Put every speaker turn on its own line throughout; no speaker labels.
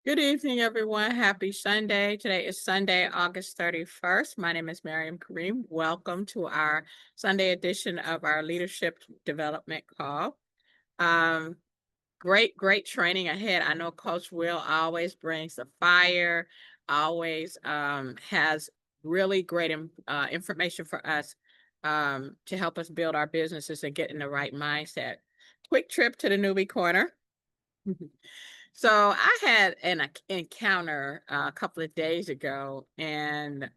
Good evening, everyone. Happy Sunday. Today is Sunday, August 31st. My name is Miriam Kareem. Welcome to our Sunday edition of our leadership development call. Um, great training ahead. I know Coach Will always brings the fire, always has really great information for us to help us build our businesses and get in the right mindset. Quick trip to the newbie corner. So I had an encounter a couple of days ago, and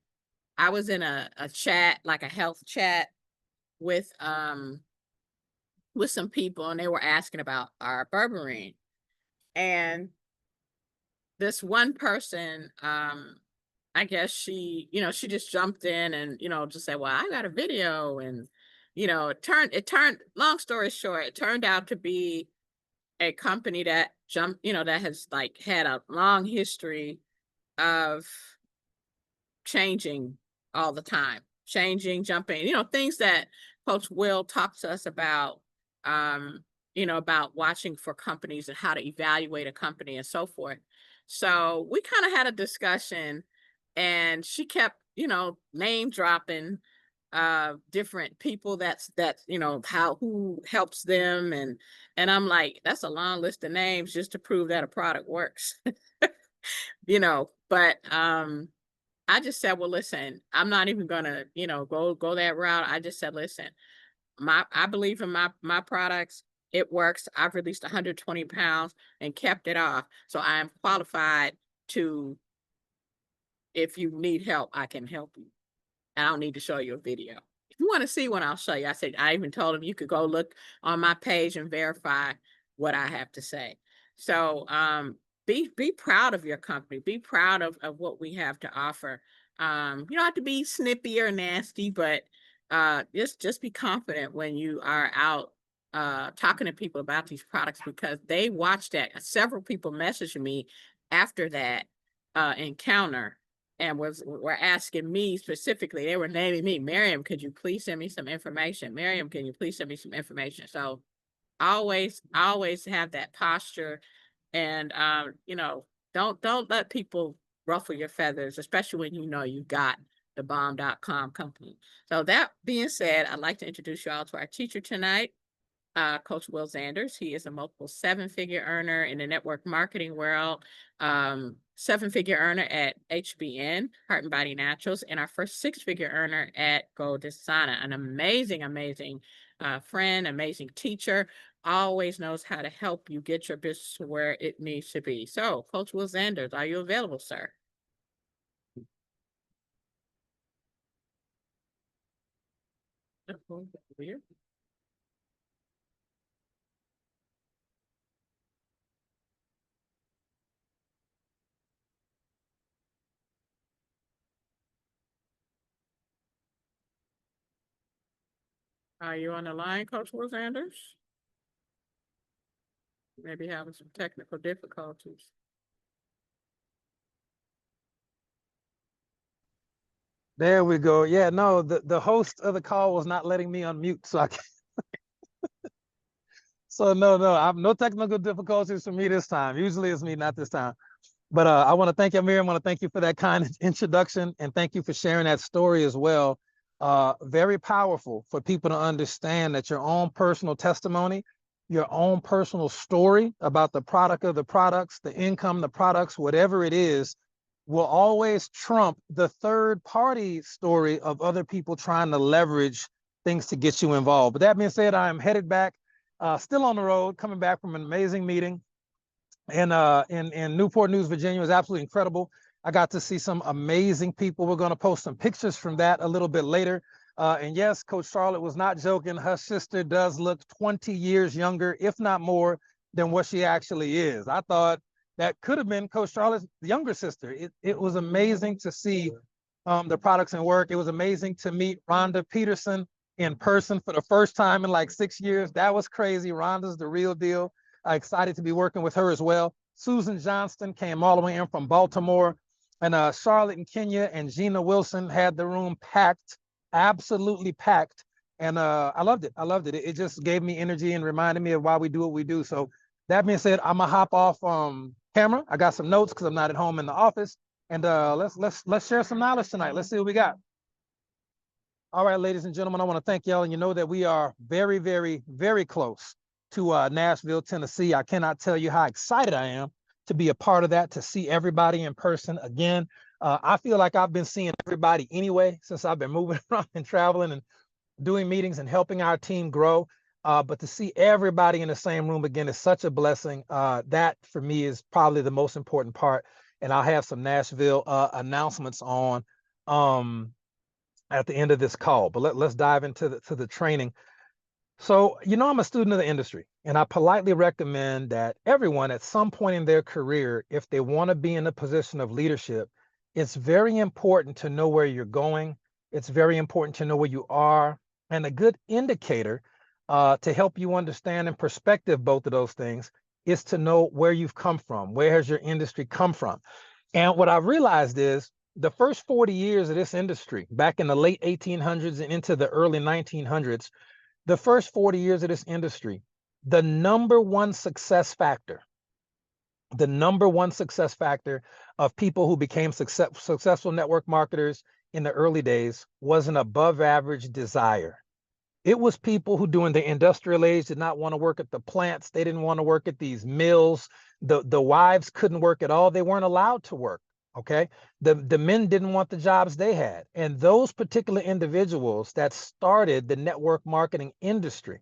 I was in a chat, like a health chat, with um with some people, and they were asking about our berberine. And this one person, I guess she just jumped in and just said, "Well, I got a video," and it turned. Long story short, it turned out to be a company that that has like had a long history of changing all the time, changing, jumping, things that Coach Will talks to us about, about watching for companies and how to evaluate a company and so forth. So we kind of had a discussion, and she kept, name dropping different people that's how who helps them, and I'm like, that's a long list of names just to prove that a product works. But I just said, well, listen, I'm not even gonna, go that route. I just said, listen, I believe in my products. It works. I've released 120 pounds and kept it off. So I am qualified to, if you need help, I can help you. I don't need to show you a video. If you want to see one, I'll show you. I said, I even told him you could go look on my page and verify what I have to say. So be proud of your company. Be proud of what we have to offer. You don't have to be snippy or nasty, but just be confident when you are out talking to people about these products, because they watch that. Several people messaged me after that encounter and were asking me specifically. They were naming me, Miriam, could you please send me some information? Miriam, can you please send me some information? So always have that posture, and don't let people ruffle your feathers, especially when you got the bomb.com company. So that being said, I'd like to introduce you all to our teacher tonight, Coach Will Zanders. He is a multiple seven-figure earner in the network marketing world, seven-figure earner at HBN, Heart and Body Naturals, and our first six-figure earner at Goldesana. An amazing friend, amazing teacher, always knows how to help you get your business to where it needs to be. So, Coach Will Zanders, are you available, sir? Are you on the line, Coach Will Zanders? Maybe having some technical difficulties.
There we go. Yeah, no, the host of the call was not letting me unmute, so I can, so no, I've no technical difficulties for me this time. Usually it's me, not this time. But I want to thank you, Miriam. I want to thank you for that kind introduction, and thank you for sharing that story as well. Very powerful for people to understand that your own personal testimony, your own personal story about the product of the products, the income, the products, whatever it is, will always trump the third party story of other people trying to leverage things to get you involved. But that being said, I am headed back, still on the road, coming back from an amazing meeting in Newport News, Virginia. It was absolutely incredible. I got to see some amazing people. We're going to post some pictures from that a little bit later. And yes, Coach Charlotte was not joking. Her sister does look 20 years younger, if not more, than what she actually is. I thought that could have been Coach Charlotte's younger sister. It was amazing to see the products and work. It was amazing to meet Rhonda Peterson in person for the first time in like 6 years. That was crazy. Rhonda's the real deal. Excited to be working with her as well. Susan Johnston came all the way in from Baltimore. And Charlotte and Kenya and Gina Wilson had the room packed, absolutely packed. And I loved it. I loved it. It just gave me energy and reminded me of why we do what we do. So that being said, I'm going to hop off camera. I got some notes because I'm not at home in the office. And let's share some knowledge tonight. Let's see what we got. All right, ladies and gentlemen, I want to thank y'all. And you know that we are very, very, very close to Nashville, Tennessee. I cannot tell you how excited I am to be a part of that, to see everybody in person again. I feel like I've been seeing everybody anyway since I've been moving around and traveling and doing meetings and helping our team grow. But to see everybody in the same room again is such a blessing. That for me is probably the most important part. And I'll have some Nashville announcements on at the end of this call. But let's dive into the training. So, you know, I'm a student of the industry, and I politely recommend that everyone at some point in their career, if they want to be in a position of leadership, it's very important to know where you're going. It's very important to know where you are. And a good indicator to help you understand and perspective both of those things is to know where you've come from. Where has your industry come from? And what I've realized is the first 40 years of this industry, back in the late 1800s and into the early 1900s, the first 40 years of this industry, the number one success factor of people who became successful network marketers in the early days was an above average desire. It was people who during the industrial age did not want to work at the plants. They didn't want to work at these mills. The wives couldn't work at all. They weren't allowed to work. Okay. The men didn't want the jobs they had. And those particular individuals that started the network marketing industry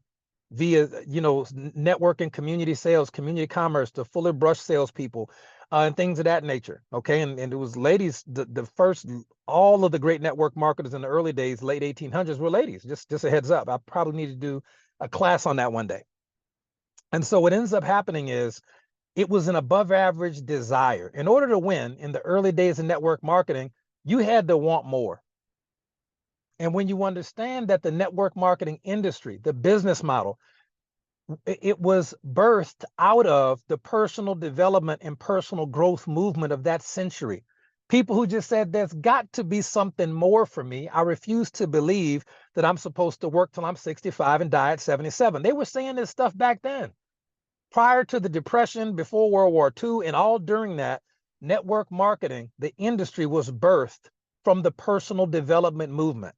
via, you know, networking, community sales, community commerce, the Fuller Brush salespeople, and things of that nature. Okay. And it was ladies, the first, all of the great network marketers in the early days, late 1800s, were ladies. Just a heads up. I probably need to do a class on that one day. And so what ends up happening is, it was an above average desire. In order to win in the early days of network marketing, you had to want more. And when you understand that the network marketing industry, the business model, it was birthed out of the personal development and personal growth movement of that century. People who just said, there's got to be something more for me. I refuse to believe that I'm supposed to work till I'm 65 and die at 77. They were saying this stuff back then. Prior to the Depression, before World War II, and all during that, network marketing, the industry was birthed from the personal development movement.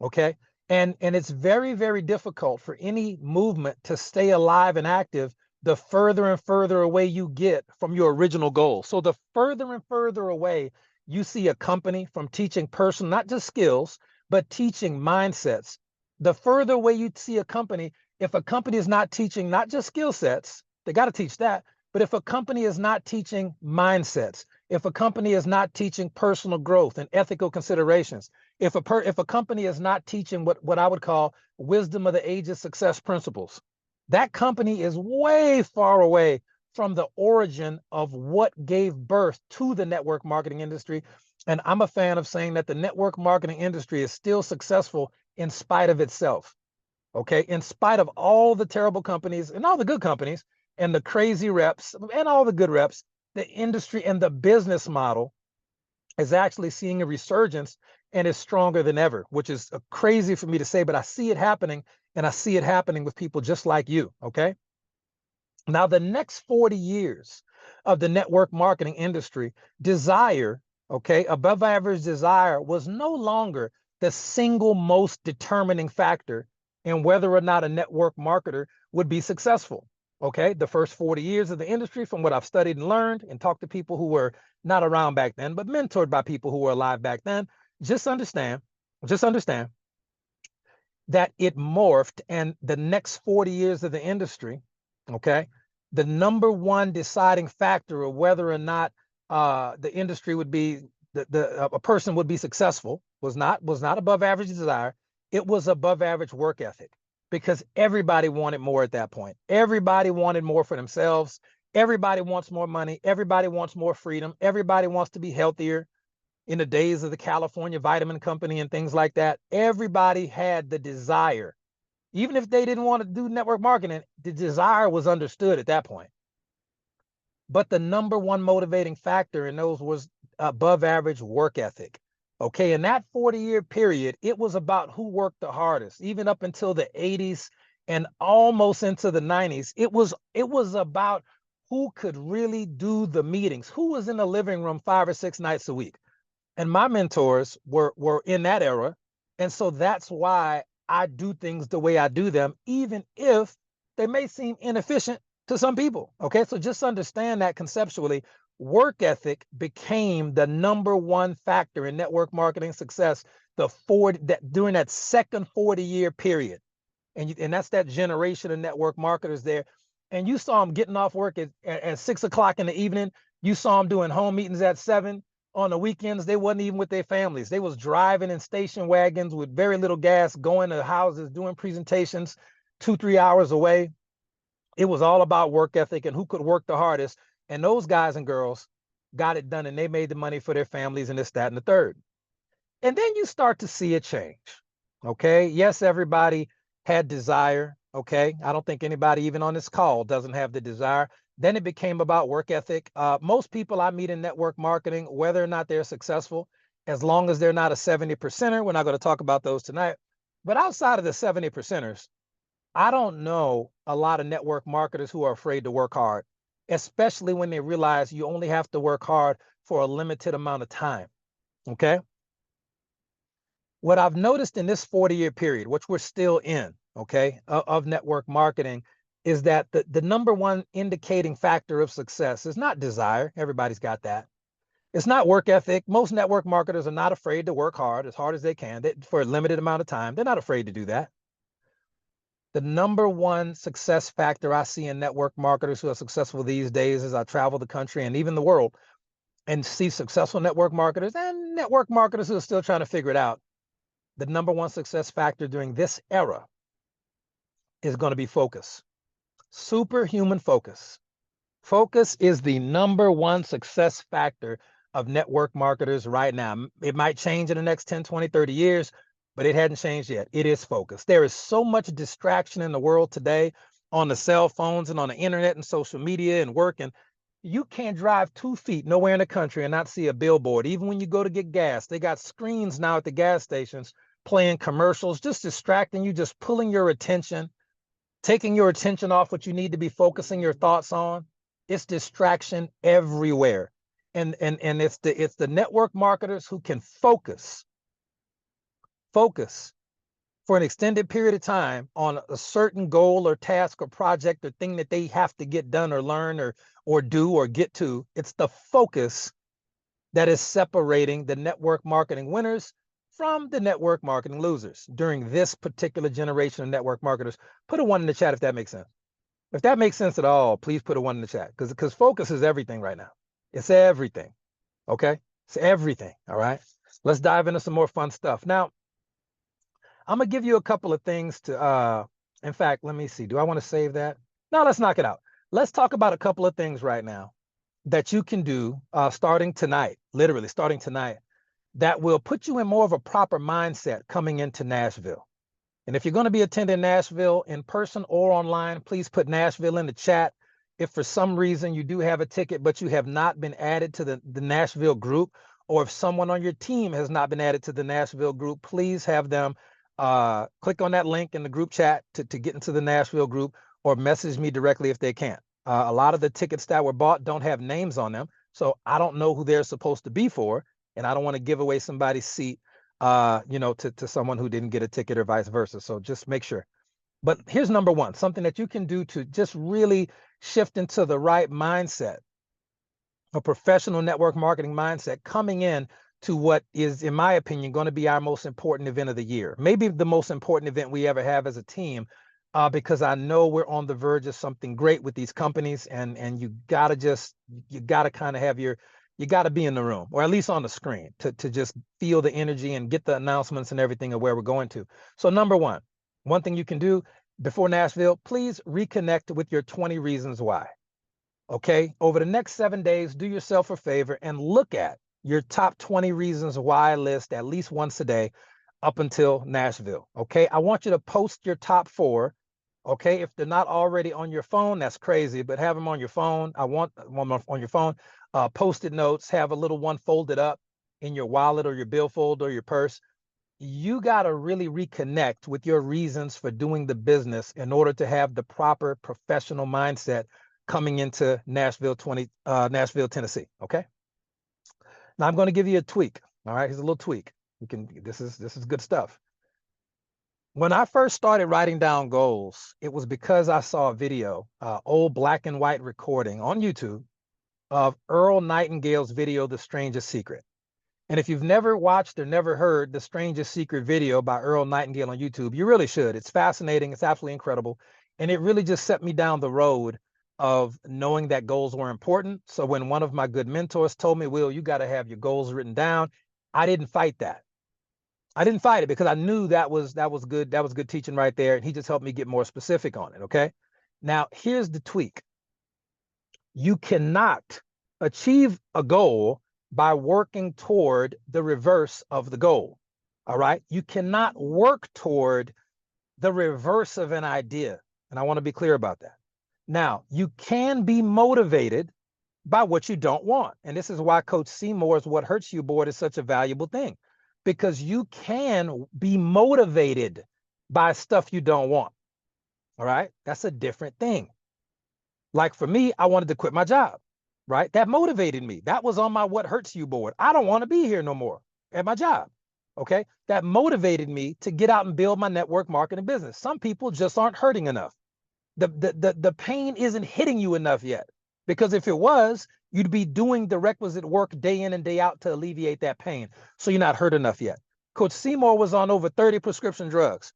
Okay. And it's very, very difficult for any movement to stay alive and active the further and further away you get from your original goal. So the further and further away you see a company from teaching personal, not just skills, but teaching mindsets, the further away you see a company, if a company is not teaching not just skill sets, they got to teach that. But if a company is not teaching mindsets, if a company is not teaching personal growth and ethical considerations, if a company is not teaching what I would call wisdom of the ages success principles, that company is way far away from the origin of what gave birth to the network marketing industry. And I'm a fan of saying that the network marketing industry is still successful in spite of itself. Okay, in spite of all the terrible companies and all the good companies and the crazy reps and all the good reps, the industry and the business model is actually seeing a resurgence and is stronger than ever, which is crazy for me to say, but I see it happening, and I see it happening with people just like you. Okay. Now, the next 40 years of the network marketing industry, desire, okay, above average desire was no longer the single most determining factor in whether or not a network marketer would be successful. Okay, the first 40 years of the industry, from what I've studied and learned and talked to people who were not around back then, but mentored by people who were alive back then, just understand that it morphed. And the next 40 years of the industry, okay, the number one deciding factor of whether or not the industry would be, a person would be successful was not above average desire. It was above average work ethic, because everybody wanted more at that point. Everybody wanted more for themselves. Everybody wants more money. Everybody wants more freedom. Everybody wants to be healthier. In the days of the California Vitamin Company and things like that, everybody had the desire. Even if they didn't want to do network marketing, the desire was understood at that point. But the number one motivating factor in those was above average work ethic. Okay, in that 40-year period, it was about who worked the hardest. Even up until the 80s and almost into the 90s, it was about who could really do the meetings, who was in the living room 5 or 6 nights a week. And my mentors were in that era. And so that's why I do things the way I do them, even if they may seem inefficient to some people. Okay. So just understand that conceptually, work ethic became the #1 factor in network marketing success during that second 40-year period. And that's that generation of network marketers there. And you saw them getting off work at 6 o'clock in the evening. You saw them doing home meetings at 7. On the weekends, they wasn't even with their families. They was driving in station wagons with very little gas, going to houses, doing presentations 2-3 hours away. It was all about work ethic and who could work the hardest. And those guys and girls got it done, and they made the money for their families and this, that, and the third. And then you start to see a change. Okay. Yes, everybody had desire. Okay. I don't think anybody even on this call doesn't have the desire. Then it became about work ethic. Most people I meet in network marketing, whether or not they're successful, as long as they're not a 70%er, we're not going to talk about those tonight. But outside of the 70%ers, I don't know a lot of network marketers who are afraid to work hard, especially when they realize you only have to work hard for a limited amount of time. Okay. What I've noticed in this 40-year period, which we're still in, okay, of network marketing, is that the #1 indicating factor of success is not desire. Everybody's got that. It's not work ethic. Most network marketers are not afraid to work hard as they can for a limited amount of time. They're not afraid to do that. The #1 success factor I see in network marketers who are successful these days as I travel the country and even the world and see successful network marketers and network marketers who are still trying to figure it out. The #1 success factor during this era is going to be focus. Superhuman focus. Focus is the #1 success factor of network marketers right now. It might change in the next 10, 20, 30 years, but it hadn't changed yet. It is focus. There is so much distraction in the world today on the cell phones and on the internet and social media and work. And you can't drive 2 feet nowhere in the country and not see a billboard. Even when you go to get gas, they got screens now at the gas stations playing commercials, just distracting you, just pulling your attention, taking your attention off what you need to be focusing your thoughts on. It's distraction everywhere. And it's the network marketers who can focus for an extended period of time on a certain goal or task or project or thing that they have to get done or learn or do or get to. It's the focus that is separating the network marketing winners from the network marketing losers during this particular generation of network marketers. Put a 1 in the chat if that makes sense. If that makes sense at all, please put a 1 in the chat, because focus is everything right now. It's everything. Okay. It's everything. All right. Let's dive into some more fun stuff. Now, I'm going to give you a couple of things to, in fact, let me see. Do I want to save that? No, let's knock it out. Let's talk about a couple of things right now that you can do starting tonight, literally starting tonight, that will put you in more of a proper mindset coming into Nashville. And if you're going to be attending Nashville in person or online, please put Nashville in the chat. If for some reason you do have a ticket, but you have not been added to the Nashville group, or if someone on your team has not been added to the Nashville group, please have them click on that link in the group chat to get into the Nashville group, or message me directly if they can't. A lot of the tickets that were bought don't have names on them, so I don't know who they're supposed to be for, and I don't want to give away somebody's seat to someone who didn't get a ticket or vice versa. So just make sure. But here's #1, something that you can do to just really shift into the right mindset, a professional network marketing mindset coming in to what is, in my opinion, going to be our most important event of the year. Maybe the most important event we ever have as a team, because I know we're on the verge of something great with these companies, and you gotta kind of have you got to be in the room, or at least on the screen, to just feel the energy and get the announcements and everything of where we're going to. So #1, one thing you can do before Nashville, please reconnect with your 20 reasons why. Okay. Over the next 7 days, do yourself a favor and look at your top 20 reasons why list at least once a day up until Nashville. Okay. I want you to post your top 4. Okay. If they're not already on your phone, that's crazy, but have them on your phone. I want one on your phone. Post-it notes, have a little one folded up in your wallet or your billfold or your purse. You got to really reconnect with your reasons for doing the business in order to have the proper professional mindset coming into Nashville, Tennessee. Okay. Now I'm going to give you a tweak. All right. Here's a little tweak. This is good stuff. When I first started writing down goals, it was because I saw a video, old black and white recording on YouTube of Earl Nightingale's video, The Strangest Secret. And if you've never watched or never heard The Strangest Secret video by Earl Nightingale on YouTube, you really should. It's fascinating. It's absolutely incredible. And it really just set me down the road of knowing that goals were important. So when one of my good mentors told me, Will, you got to have your goals written down, I didn't fight that. I didn't fight it because I knew that was good. That was good teaching right there. And he just helped me get more specific on it. Okay. Now here's the tweak. You cannot achieve a goal by working toward the reverse of the goal. All right. You cannot work toward the reverse of an idea. And I want to be clear about that. Now, you can be motivated by what you don't want. And this is why Coach Seymour's What Hurts You board is such a valuable thing, because you can be motivated by stuff you don't want. All right. That's a different thing. Like for me, I wanted to quit my job, right? That motivated me. That was on my What Hurts You board. I don't want to be here no more at my job. Okay. That motivated me to get out and build my network marketing business. Some people just aren't hurting enough. The pain isn't hitting you enough yet, because if it was, you'd be doing the requisite work day in and day out to alleviate that pain. So you're not hurt enough yet. Coach Seymour was on over 30 prescription drugs.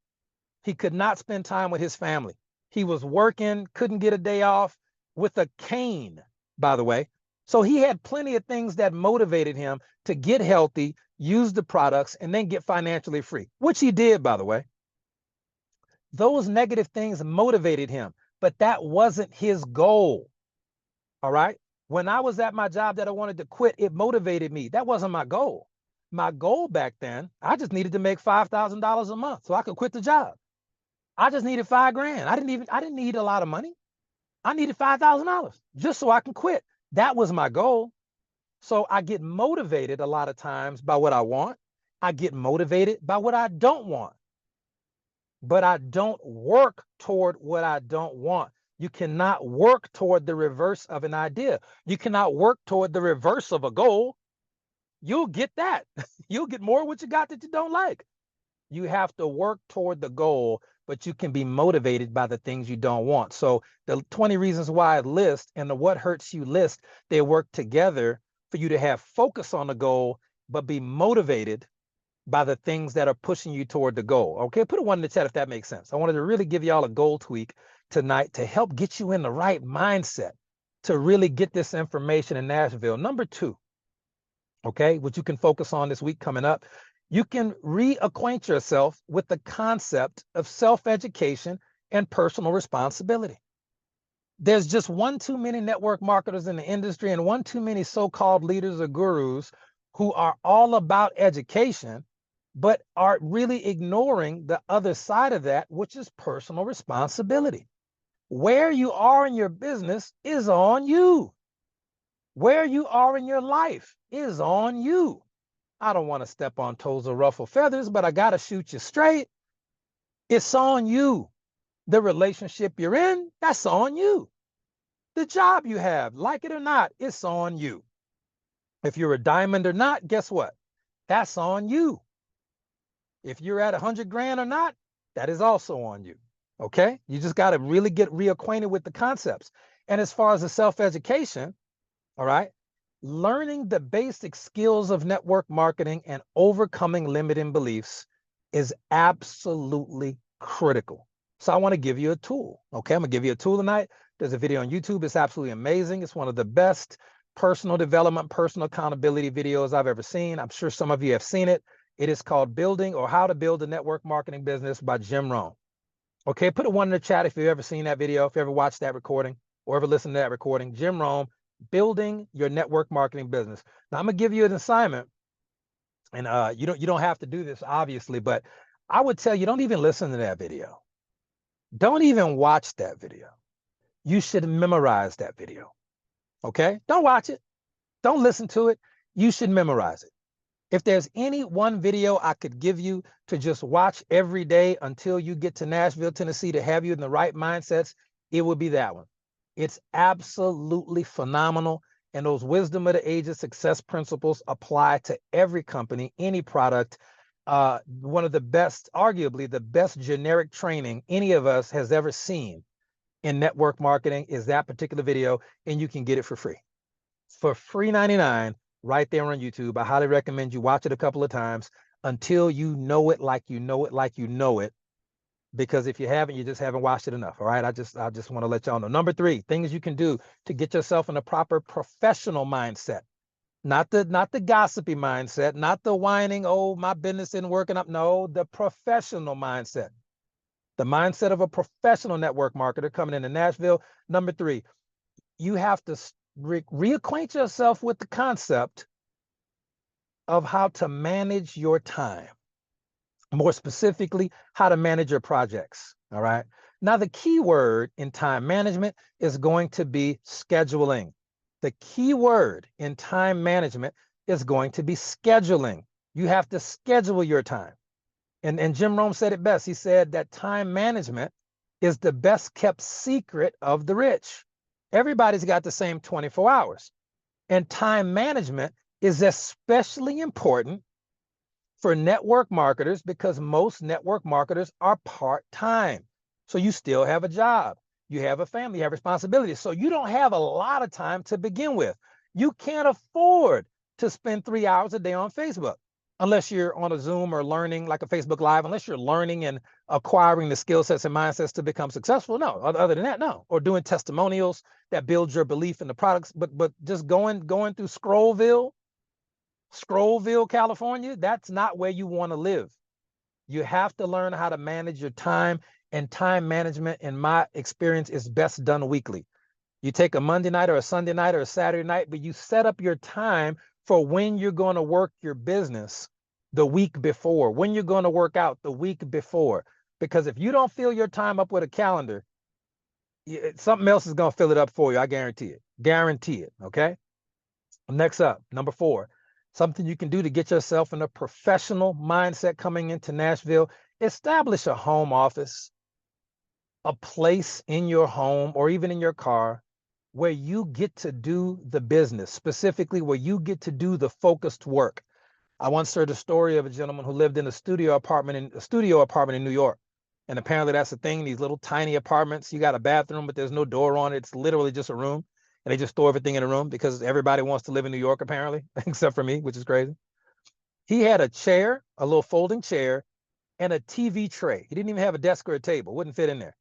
He could not spend time with his family. He was working, couldn't get a day off, with a cane, by the way. So he had plenty of things that motivated him to get healthy, use the products, and then get financially free, which he did, by the way. Those negative things motivated him, but that wasn't his goal. All right. When I was at my job that I wanted to quit, it motivated me. That wasn't my goal. My goal back then, I just needed to make $5,000 a month so I could quit the job. I just needed $5,000. I didn't need a lot of money. I needed $5,000 just so I can quit. That was my goal. So I get motivated a lot of times by what I want. I get motivated by what I don't want. But I don't work toward what I don't want. You cannot work toward the reverse of an idea. You cannot work toward the reverse of a goal. You'll get that. You'll get more of what you got that you don't like. You have to work toward the goal, but you can be motivated by the things you don't want. So the 20 reasons why list and the What Hurts You list, they work together for you to have focus on the goal, but be motivated by the things that are pushing you toward the goal. Okay, put a 1 in the chat if that makes sense. I wanted to really give y'all a goal tweak tonight to help get you in the right mindset to really get this information in Nashville. Number 2, okay, what you can focus on this week coming up, you can reacquaint yourself with the concept of self-education and personal responsibility. There's just one too many network marketers in the industry and one too many so-called leaders or gurus who are all about education, but are really ignoring the other side of that, which is personal responsibility. Where you are in your business is on you. Where you are in your life is on you. I don't want to step on toes or ruffle feathers, but I got to shoot you straight. It's on you. The relationship you're in, that's on you. The job you have, like it or not, it's on you. If you're a diamond or not, guess what? That's on you. If you're at 100 grand or not, that is also on you. Okay? You just got to really get reacquainted with the concepts. And as far as the self-education, all right, learning the basic skills of network marketing and overcoming limiting beliefs is absolutely critical. So I want to give you a tool. Okay, I'm going to give you a tool tonight. There's a video on YouTube. It's absolutely amazing. It's one of the best personal development, personal accountability videos I've ever seen. I'm sure some of you have seen it. It is called Building or How to Build a Network Marketing Business by Jim Rohn. Okay, put a 1 in the chat if you've ever seen that video, if you ever watched that recording or ever listened to that recording. Jim Rohn, Building Your Network Marketing Business. Now I'm gonna give you an assignment, and you don't have to do this obviously, but I would tell you, don't even listen to that video. Don't even watch that video. You should memorize that video. Okay? Don't watch it. Don't listen to it. You should memorize it. If there's any one video I could give you to just watch every day until you get to Nashville, Tennessee, to have you in the right mindsets, it would be that one. It's absolutely phenomenal. And those wisdom of the ages success principles apply to every company, any product. One of the best, arguably the best generic training any of us has ever seen in network marketing is that particular video, and you can get it for free. For free 99 right there on YouTube. I highly recommend you watch it a couple of times until you know it like you know it like you know it. Because if you haven't, you just haven't watched it enough. All right. I just want to let y'all know. Number 3, things you can do to get yourself in a proper professional mindset. Not the gossipy mindset, not the whining, oh, my business isn't working up. No, the professional mindset. The mindset of a professional network marketer coming into Nashville. Number 3, you have to reacquaint yourself with the concept of how to manage your time. More specifically, how to manage your projects. All right. Now, the key word in time management is going to be scheduling. The key word in time management is going to be scheduling. You have to schedule your time. And Jim Rohn said it best. He said that time management is the best kept secret of the rich. Everybody's got the same 24 hours. And time management is especially important for network marketers because most network marketers are part-time. So you still have a job, you have a family, you have responsibilities. So you don't have a lot of time to begin with. You can't afford to spend 3 hours a day on Facebook unless you're on a Zoom or learning like a Facebook Live, unless you're learning and acquiring the skill sets and mindsets to become successful. No, other than that, no. Or doing testimonials that build your belief in the products. But just going through Scrollville, California, that's not where you want to live. You have to learn how to manage your time, and time management, in my experience, is best done weekly. You take a Monday night or a Sunday night or a Saturday night, but you set up your time for when you're going to work your business the week before, when you're going to work out the week before. Because if you don't fill your time up with a calendar, something else is going to fill it up for you. I guarantee it. Guarantee it. Okay. Next up, number 4. Something you can do to get yourself in a professional mindset coming into Nashville. Establish a home office, a place in your home or even in your car where you get to do the business, specifically where you get to do the focused work. I once heard a story of a gentleman who lived in a studio apartment in New York. And apparently that's the thing, these little tiny apartments, you got a bathroom, but there's no door on it. It's literally just a room. And they just store everything in a room because everybody wants to live in New York, apparently, except for me, which is crazy. He had a chair, a little folding chair, and a TV tray. He didn't even have a desk or a table, wouldn't fit in there.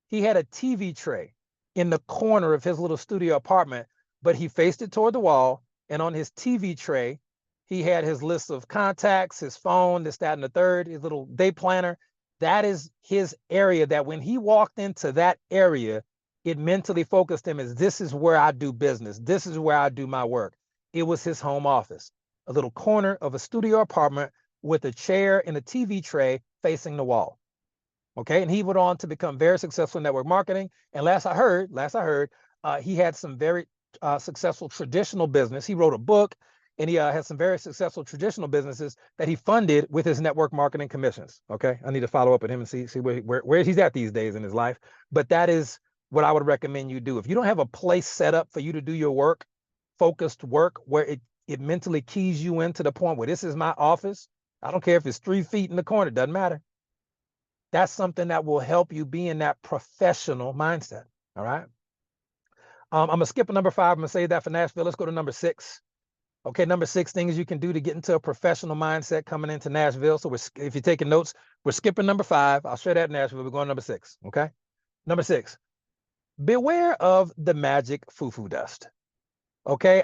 He had a TV tray in the corner of his little studio apartment, but he faced it toward the wall. And on his TV tray, he had his list of contacts, his phone, this, that, and the third, his little day planner. That is his area that when he walked into that area, it mentally focused him as this is where I do business. This is where I do my work. It was his home office, a little corner of a studio apartment with a chair and a TV tray facing the wall. Okay. And he went on to become very successful in network marketing. And last I heard, he had some very successful traditional business. He wrote a book and he had some very successful traditional businesses that he funded with his network marketing commissions. Okay. I need to follow up with him and see where he's at these days in his life. But that is what I would recommend you do. If you don't have a place set up for you to do your work, focused work, where it mentally keys you into the point where this is my office. I don't care if it's 3 feet in the corner, doesn't matter. That's something that will help you be in that professional mindset. All right. I'm going to skip a number 5. I'm going to save that for Nashville. Let's go to number 6. Okay. Number 6 things you can do to get into a professional mindset coming into Nashville. So if you're taking notes, we're skipping number 5. I'll share that in Nashville. We're going to number 6. Okay. Number 6, beware of the magic foo-foo dust. Okay.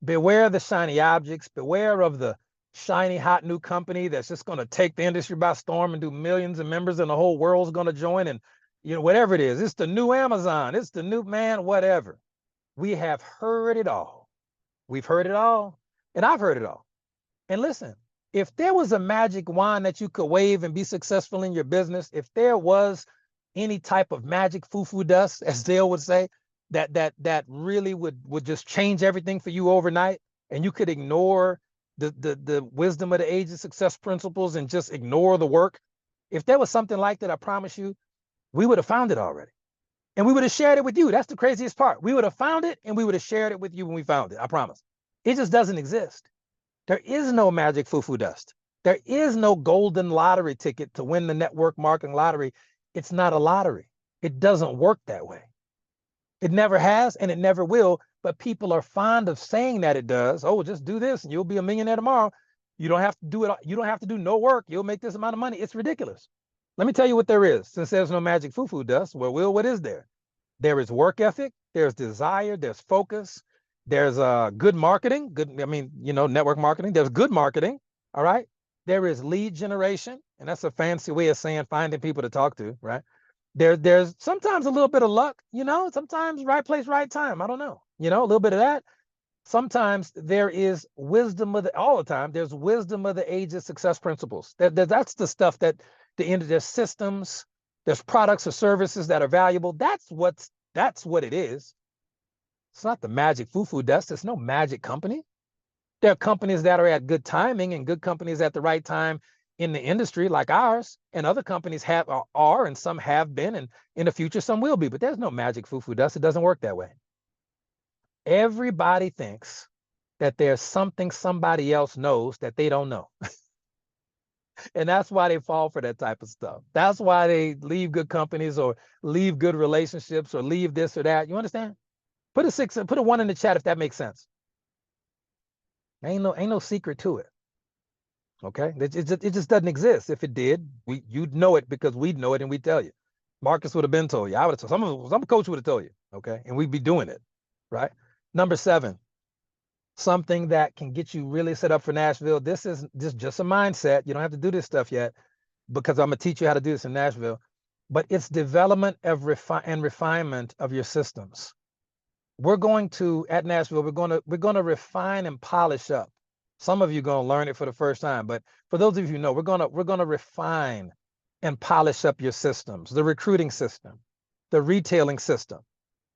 Beware the shiny objects. Beware of the shiny, hot new company that's just going to take the industry by storm and do millions of members and the whole world's going to join. And, whatever it is, it's the new Amazon. It's the new whatever. We have heard it all. We've heard it all. And I've heard it all. And listen, if there was a magic wand that you could wave and be successful in your business, if there was any type of magic foo-foo dust, as Dale would say, that really would just change everything for you overnight, and you could ignore the wisdom of the ages success principles and just ignore the work. If there was something like that, I promise you, we would have found it already. And we would have shared it with you. That's the craziest part. We would have found it and we would have shared it with you when we found it. I promise. It just doesn't exist. There is no magic foo-foo dust. There is no golden lottery ticket to win the network marketing lottery. It's not a lottery. It doesn't work that way. It never has and it never will. But people are fond of saying that it does. Oh, just do this and you'll be a millionaire tomorrow. You don't have to do it. You don't have to do no work. You'll make this amount of money. It's ridiculous. Let me tell you what there is. Since there's no magic foo-foo dust, well, Will, what is there? There is work ethic. There's desire. There's focus. There's good marketing. Good, I mean, you know, network marketing. There's good marketing. All right. There is lead generation, and that's a fancy way of saying finding people to talk to, right? There's sometimes a little bit of luck, you know, sometimes right place, right time. I don't know, you know, a little bit of that. Sometimes there is wisdom of the, all the time, there's wisdom of the ages success principles. That's the stuff that the end of their systems, there's products or services that are valuable. That's what it is. It's not the magic foo-foo dust. It's no magic company. There are companies that are at good timing and good companies at the right time in the industry like ours, and other companies are and some have been, and in the future some will be, but there's no magic foo-foo dust. It doesn't work that way. Everybody thinks that there's something somebody else knows that they don't know. And that's why they fall for that type of stuff. That's why they leave good companies or leave good relationships or leave this or that. You understand? Put a 1 in the chat if that makes sense. Ain't no secret to it. Okay, it just doesn't exist. If it did, you'd know it because we'd know it and we'd tell you. Marcus would have been told you. I would have told some coach would have told you. Okay, and we'd be doing it, right? Number 7, something that can get you really set up for Nashville. This is just a mindset. You don't have to do this stuff yet because I'm gonna teach you how to do this in Nashville. But it's development of refinement of your systems. We're going to at Nashville. We're gonna refine and polish up. Some of you are going to learn it for the first time, but for those of you who know, we're going to refine and polish up your systems, the recruiting system, the retailing system,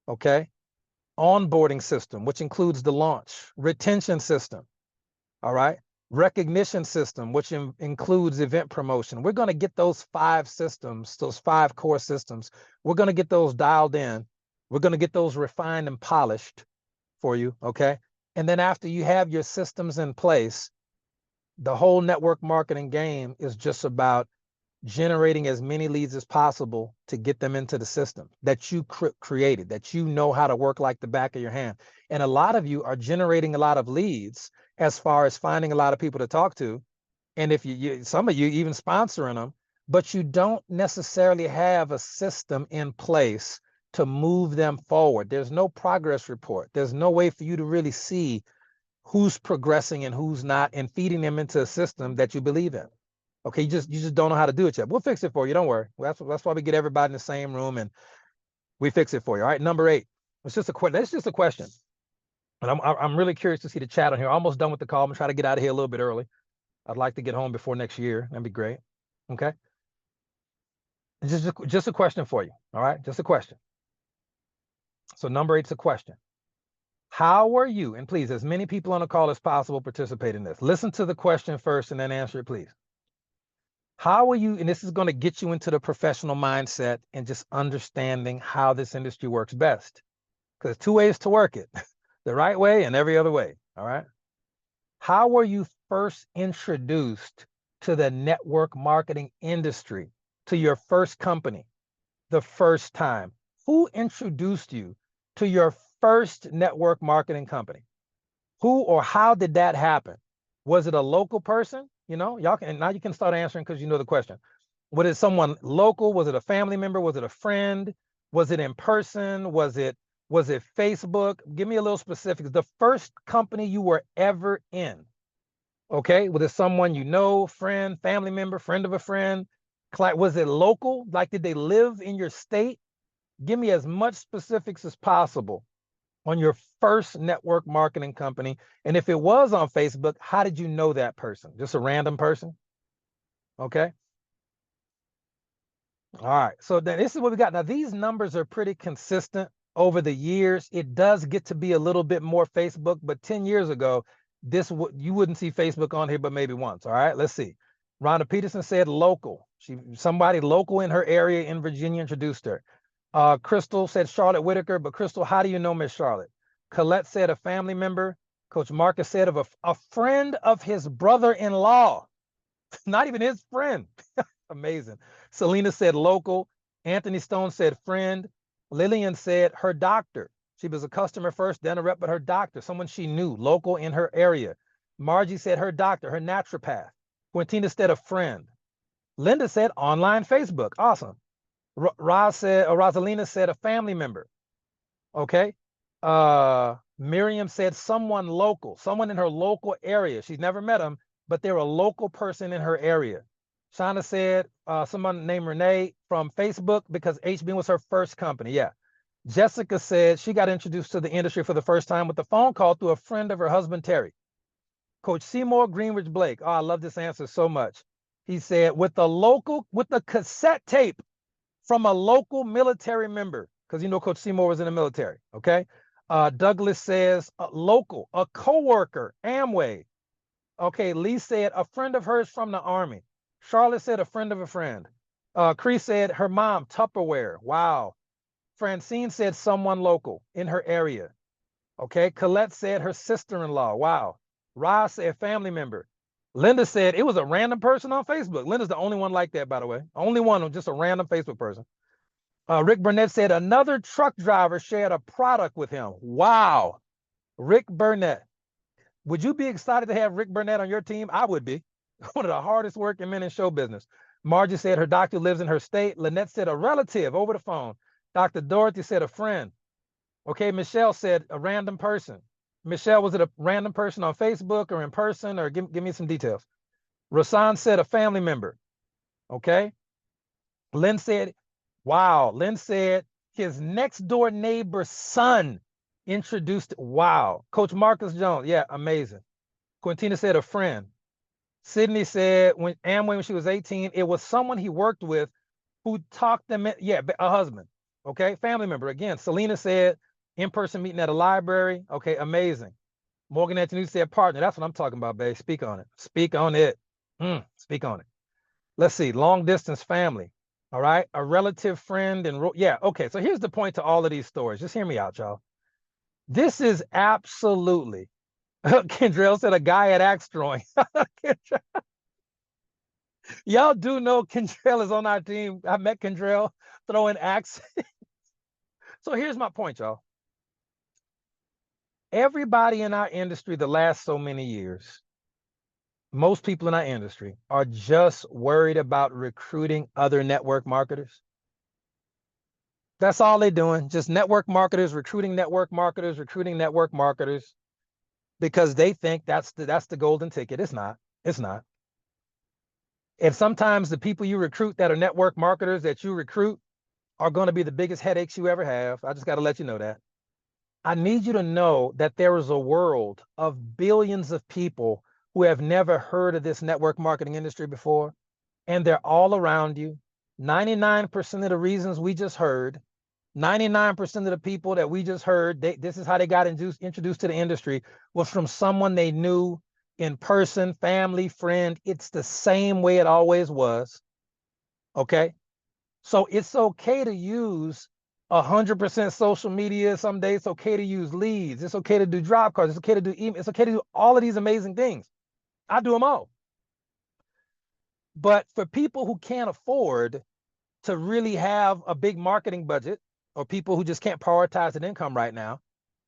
okay? Onboarding system, which includes the launch, retention system, all right? Recognition system, which includes event promotion. We're going to get those 5 systems, those 5 core systems. We're going to get those dialed in. We're going to get those refined and polished for you, okay? And then after you have your systems in place, the whole network marketing game is just about generating as many leads as possible to get them into the system that you created, that you know how to work like the back of your hand. And a lot of you are generating a lot of leads as far as finding a lot of people to talk to. And if some of you even sponsoring them, but you don't necessarily have a system in place to move them forward. There's no progress report. There's no way for you to really see who's progressing and who's not, and feeding them into a system that you believe in. Okay, you just don't know how to do it yet. We'll fix it for you. Don't worry. That's why we get everybody in the same room and we fix it for you. All right, number 8. It's just a question. And I'm really curious to see the chat on here. Almost done with the call. I'm gonna try to get out of here a little bit early. I'd like to get home before next year. That'd be great. Okay. Just a question for you. All right, just a question. So number 8's a question. How are you, and please, as many people on the call as possible participate in this. Listen to the question first and then answer it, please. How are you, and this is going to get you into the professional mindset and just understanding how this industry works best. Because there's 2 ways to work it, the right way and every other way, all right? How were you first introduced to the network marketing industry, to your first company, the first time? Who introduced you to your first network marketing company? Who or how did that happen? Was it a local person? You know, y'all can, now you can start answering because you know the question. Was it someone local? Was it a family member? Was it a friend? Was it in person? Was it Facebook? Give me a little specifics. The first company you were ever in. Okay, was it someone you know, friend, family member, friend of a friend? Was it local? Like, did they live in your state? Give me as much specifics as possible on your first network marketing company. And if it was on Facebook, how did you know that person? Just a random person? Okay. All right. So then this is what we got. Now, these numbers are pretty consistent over the years. It does get to be a little bit more Facebook, but 10 years ago, you wouldn't see Facebook on here, but maybe once. All right. Let's see. Rhonda Peterson said local. Somebody local in her area in Virginia introduced her. Crystal said Charlotte Whitaker, but Crystal, how do you know Miss Charlotte? Colette said a family member. Coach Marcus said of a friend of his brother-in-law, not even his friend. Amazing. Selena said local. Anthony Stone said friend. Lillian said her doctor. She was a customer first, then a rep, but her doctor, someone she knew, local in her area. Margie said her doctor, her naturopath. Quintina said a friend. Linda said online Facebook. Awesome. Rosalina said a family member. Okay. Miriam said someone local, someone in her local area. She's never met them, but they're a local person in her area. Shauna said someone named Renee from Facebook because HB was her first company. Yeah. Jessica said she got introduced to the industry for the first time with a phone call through a friend of her husband, Terry. Coach Seymour Greenridge Blake. Oh, I love this answer so much. He said with a cassette tape from a local military member, because you know Coach Seymour was in the military, okay? Douglas says local, a coworker, Amway. Okay, Lee said a friend of hers from the Army. Charlotte said a friend of a friend. Cree said her mom, Tupperware. Wow. Francine said someone local in her area. Okay, Colette said her sister-in-law. Wow. Ross said family member. Linda said it was a random person on Facebook. Linda's the only one like that, by the way. Only one, just a random Facebook person. Rick Burnett said another truck driver shared a product with him. Wow. Rick Burnett. Would you be excited to have Rick Burnett on your team? I would be. One of the hardest working men in show business. Margie said her doctor lives in her state. Lynette said a relative over the phone. Dr. Dorothy said a friend. Okay, Michelle said a random person. Michelle, was it a random person on Facebook or in person, or give me some details? Rasan said a family member. Okay. Lynn said, wow. Lynn said his next door neighbor's son introduced. Wow. Coach Marcus Jones. Yeah, amazing. Quintina said a friend. Sydney said when Amway, when she was 18, it was someone he worked with who talked them. Yeah, a husband. Okay, family member. Again, Selena said in-person meeting at a library. Okay, amazing. Morgan Anthony said partner. That's what I'm talking about, babe. Speak on it. Speak on it. Speak on it. Let's see. Long distance family. All right. A relative friend. And yeah. Okay. So here's the point to all of these stories. Just hear me out, y'all. This is absolutely. Kendrell said a guy at Axe Throwing. Y'all do know Kendrell is on our team. I met Kendrell throwing axe. So here's my point, y'all. Everybody in our industry the last so many years, most people in our industry are just worried about recruiting other network marketers. That's all they're doing. Just network marketers, recruiting network marketers, because they think that's the golden ticket. It's not. It's not. And sometimes the people you recruit that are network marketers that you recruit are going to be the biggest headaches you ever have. I just got to let you know that. I need you to know that there is a world of billions of people who have never heard of this network marketing industry before, and they're all around you. 99% of the reasons we just heard, 99% of the people that we just heard, this is how they got introduced to the industry, was from someone they knew in person, family, friend. It's the same way it always was. Okay? So it's okay to use 100% social media. Some days it's okay to use leads. It's okay to do drop cards. It's okay to do email. It's okay to do all of these amazing things. I do them all. But for people who can't afford to really have a big marketing budget, or people who just can't prioritize an income right now,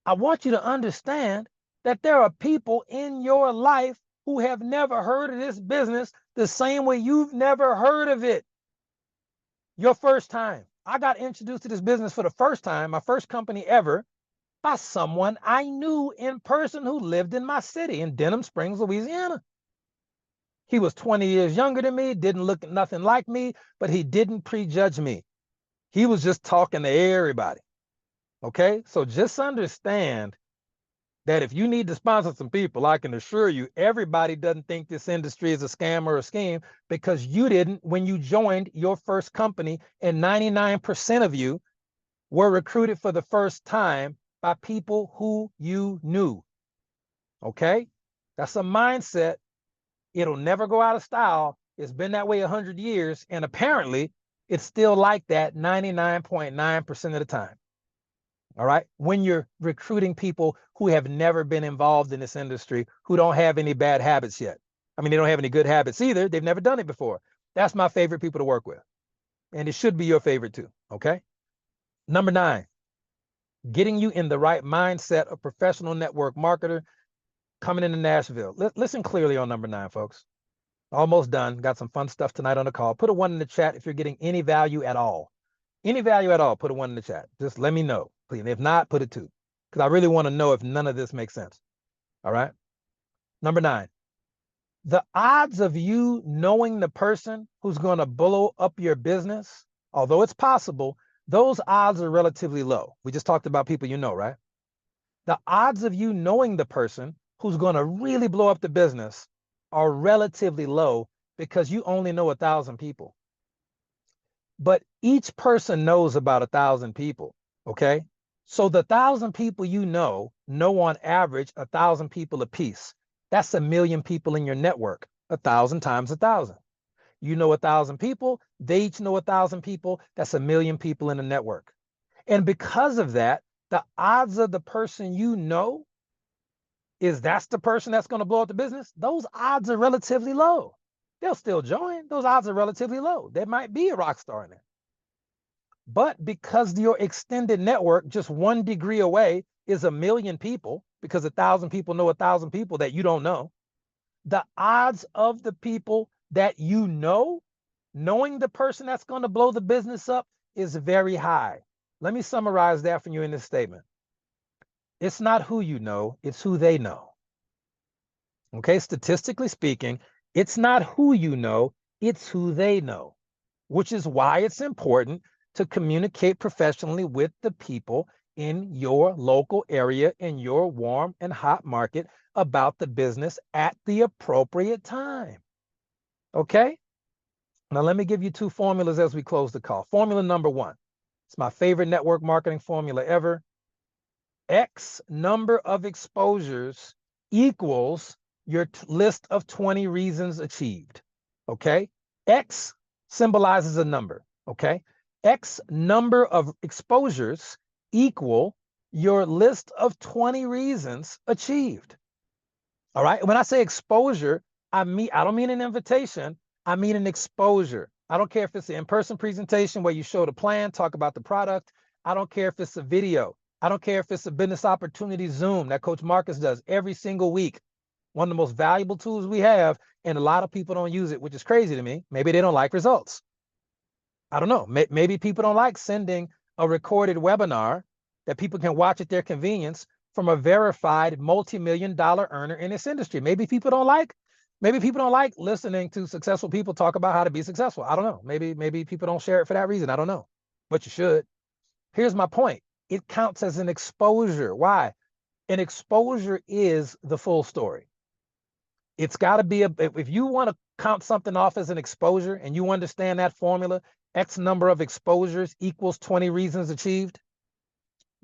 I want you to understand that there are people in your life who have never heard of this business the same way you've never heard of it. Your first time. I got introduced to this business for the first time, my first company ever, by someone I knew in person who lived in my city in Denham Springs, Louisiana. He was 20 years younger than me, didn't look nothing like me, but he didn't prejudge me. He was just talking to everybody. Okay, so just understand that if you need to sponsor some people, I can assure you, everybody doesn't think this industry is a scam or a scheme, because you didn't when you joined your first company, and 99% of you were recruited for the first time by people who you knew. Okay, that's a mindset. It'll never go out of style. It's been that way 100 years, and apparently It's still like that 99.9% of the time. All right. When you're recruiting people who have never been involved in this industry, who don't have any bad habits yet. I mean, they don't have any good habits either. They've never done it before. That's my favorite people to work with. And it should be your favorite too. Okay. Number 9, getting you in the right mindset of professional network marketer coming into Nashville. Listen clearly on number 9, folks. Almost done. Got some fun stuff tonight on the call. Put a 1 in the chat if you're getting any value at all. Any value at all, put a 1 in the chat. Just let me know, please. And if not, put a 2. Because I really want to know if none of this makes sense. All right. Number 9, the odds of you knowing the person who's going to blow up your business, although it's possible, those odds are relatively low. We just talked about people you know, right? The odds of you knowing the person who's going to really blow up the business are relatively low because you only know 1,000 people. But each person knows about 1,000 people, okay? So the 1,000 people you know on average 1,000 people apiece. That's 1,000,000 people in your network, 1,000 times 1,000. You know 1,000 people, they each know 1,000 people, that's 1,000,000 people in the network. And because of that, the odds of the person you know that's the person that's going to blow up the business, those odds are relatively low. They'll still join. Those odds are relatively low. There might be a rock star in there. But because your extended network, just 1 degree away, is 1,000,000 people, because 1,000 people know 1,000 people that you don't know, the odds of the people that you know, knowing the person that's going to blow the business up is very high. Let me summarize that for you in this statement. It's not who you know, it's who they know. Okay, statistically speaking, it's not who you know, it's who they know, which is why it's important to communicate professionally with the people in your local area, in your warm and hot market, about the business at the appropriate time. Okay? Now, let me give you 2 formulas as we close the call. Formula number 1, it's my favorite network marketing formula ever. X number of exposures equals your list of 20 reasons achieved. Okay? X symbolizes a number. Okay? X number of exposures equal your list of 20 reasons achieved. All right. When I say exposure, I don't mean an invitation. I mean an exposure. I don't care if it's an in-person presentation where you show the plan, talk about the product. I don't care if it's a video. I don't care if it's a business opportunity Zoom that Coach Marcus does every single week. One of the most valuable tools we have, and a lot of people don't use it, which is crazy to me. Maybe they don't like results. I don't know. Maybe people don't like sending a recorded webinar that people can watch at their convenience from a verified multi-million-dollar earner in this industry. Maybe people don't like listening to successful people talk about how to be successful. I don't know. Maybe people don't share it for that reason. I don't know. But you should. Here's my point. It counts as an exposure. Why? An exposure is the full story. It's got to be if you want to count something off as an exposure and you understand that formula, X number of exposures equals 20 reasons achieved.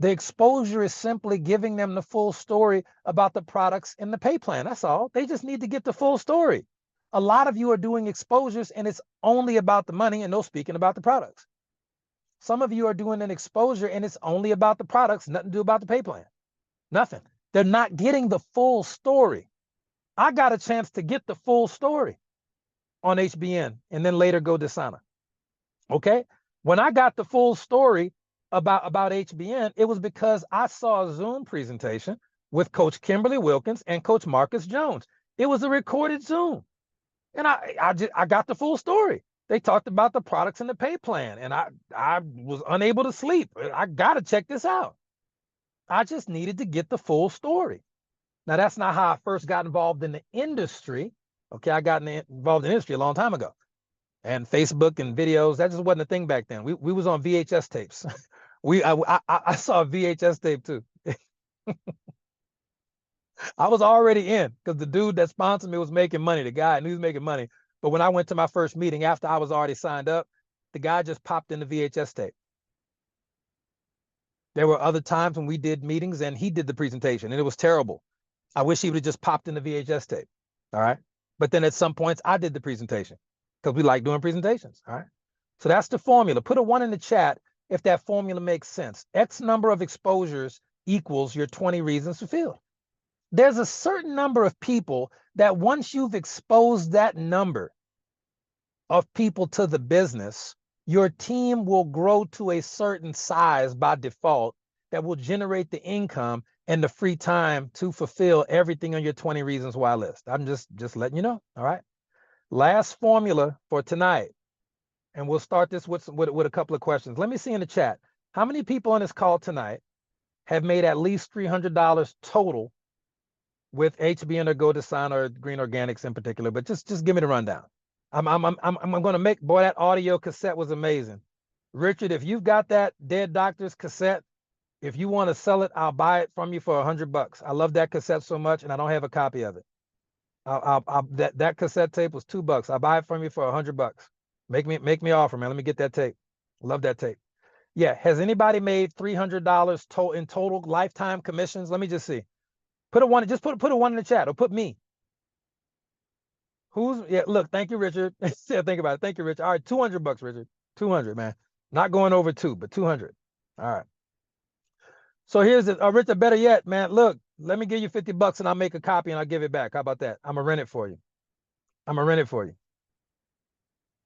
The exposure is simply giving them the full story about the products in the pay plan. That's all. They just need to get the full story. A lot of you are doing exposures and it's only about the money and no speaking about the products. Some of you are doing an exposure and it's only about the products, nothing to do about the pay plan. Nothing. They're not getting the full story. I got a chance to get the full story on HBN and then later go to Sana. Okay? When I got the full story about HBN, it was because I saw a Zoom presentation with Coach Kimberly Wilkins and Coach Marcus Jones. It was a recorded Zoom. And I got the full story. They talked about the products in the pay plan, and I was unable to sleep. I got to check this out. I just needed to get the full story. Now, that's not how I first got involved in the industry. Okay, I got involved in the industry a long time ago. And Facebook and videos, that just wasn't a thing back then. We was on VHS tapes. I saw a VHS tape too. I was already in because the dude that sponsored me was making money. The guy knew he was making money. But when I went to my first meeting after I was already signed up, the guy just popped in the VHS tape. There were other times when we did meetings and he did the presentation and it was terrible. I wish he would have just popped in the VHS tape. All right. But then at some points I did the presentation because we like doing presentations. All right. So that's the formula. Put a 1 in the chat if that formula makes sense. X number of exposures equals your 20 reasons fulfilled. There's a certain number of people that once you've exposed that number of people to the business, your team will grow to a certain size by default that will generate the income and the free time to fulfill everything on your 20 reasons why list. I'm just letting you know. All right. Last formula for tonight. And we'll start this with a couple of questions. Let me see in the chat. How many people on this call tonight have made at least $300 total with HBN or GoDesign or Green Organics in particular? But just give me the rundown. I'm going to make, boy, that audio cassette was amazing. Richard, if you've got that Dead Doctors cassette, if you want to sell it, I'll buy it from you for $100. I love that cassette so much, and I don't have a copy of it. That cassette tape was $2. I'll buy it from you for $100. Make me offer, man. Let me get that tape. Love that tape. Yeah. Has anybody made $300 in total lifetime commissions? Let me just see. Put a 1. Just put a 1 in the chat, or put me. Yeah, look, thank you, Richard. Think about it. Thank you, Richard. All right, $200, Richard. 200, man. Not going over 2, but 200. All right. So here's it. Richard, better yet, man. Look, let me give you $50 and I'll make a copy and I'll give it back. How about that? I'm gonna rent it for you.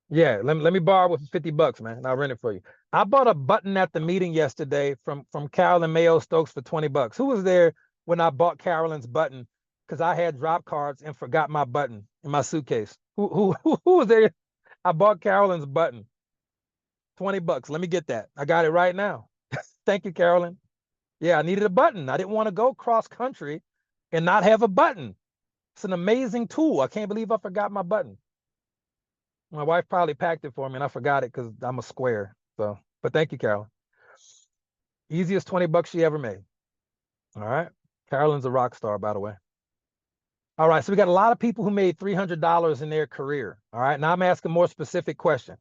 Yeah, let me borrow with $50, man, and I'll rent it for you. I bought a button at the meeting yesterday from Carolyn Mayo Stokes for $20. Who was there when I bought Carolyn's button? Because I had drop cards and forgot my button in my suitcase. Who was there? I bought Carolyn's button. $20. Let me get that. I got it right now. Thank you, Carolyn. Yeah, I needed a button. I didn't want to go cross country and not have a button. It's an amazing tool. I can't believe I forgot my button. My wife probably packed it for me and I forgot it because I'm a square. So, but thank you, Carolyn. Easiest $20 she ever made. All right. Carolyn's a rock star, by the way. All right. So we got a lot of people who made $300 in their career. All right. Now I'm asking a more specific question.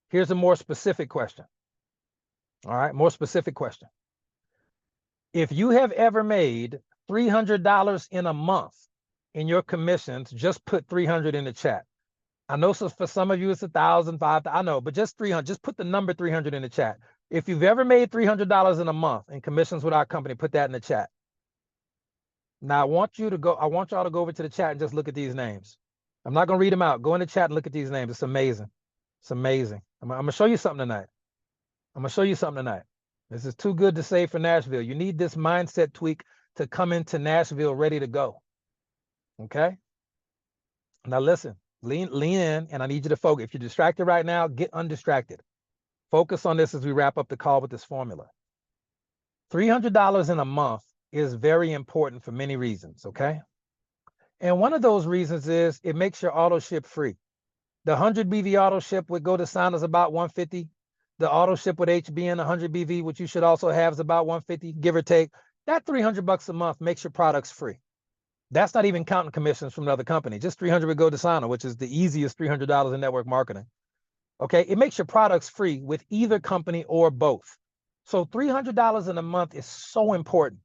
Here's a more specific question. All right. More specific question. If you have ever made $300 in a month in your commissions, just put 300 in the chat. I know so for some of you it's 1,000, 5,000, I know, but just 300. Just put the number 300 in the chat. If you've ever made $300 in a month in commissions with our company, put that in the chat. Now I want y'all to go over to the chat and just look at these names. I'm not gonna read them out. Go in the chat and look at these names. It's amazing. It's amazing. I'm gonna show you something tonight. This is too good to say for Nashville. You need this mindset tweak to come into Nashville ready to go. Okay? Now listen, lean in, and I need you to focus. If you're distracted right now, get undistracted. Focus on this as we wrap up the call with this formula. $300 in a month is very important for many reasons, okay? And one of those reasons is it makes your auto ship free. The 100 BV auto ship with GoDesign is about $150. The auto ship with HBN 100 BV, which you should also have, is about $150, give or take. That $300 a month makes your products free. That's not even counting commissions from another company. Just $300 with GoDesign, which is the easiest $300 in network marketing. Okay, it makes your products free with either company or both. So $300 in a month is so important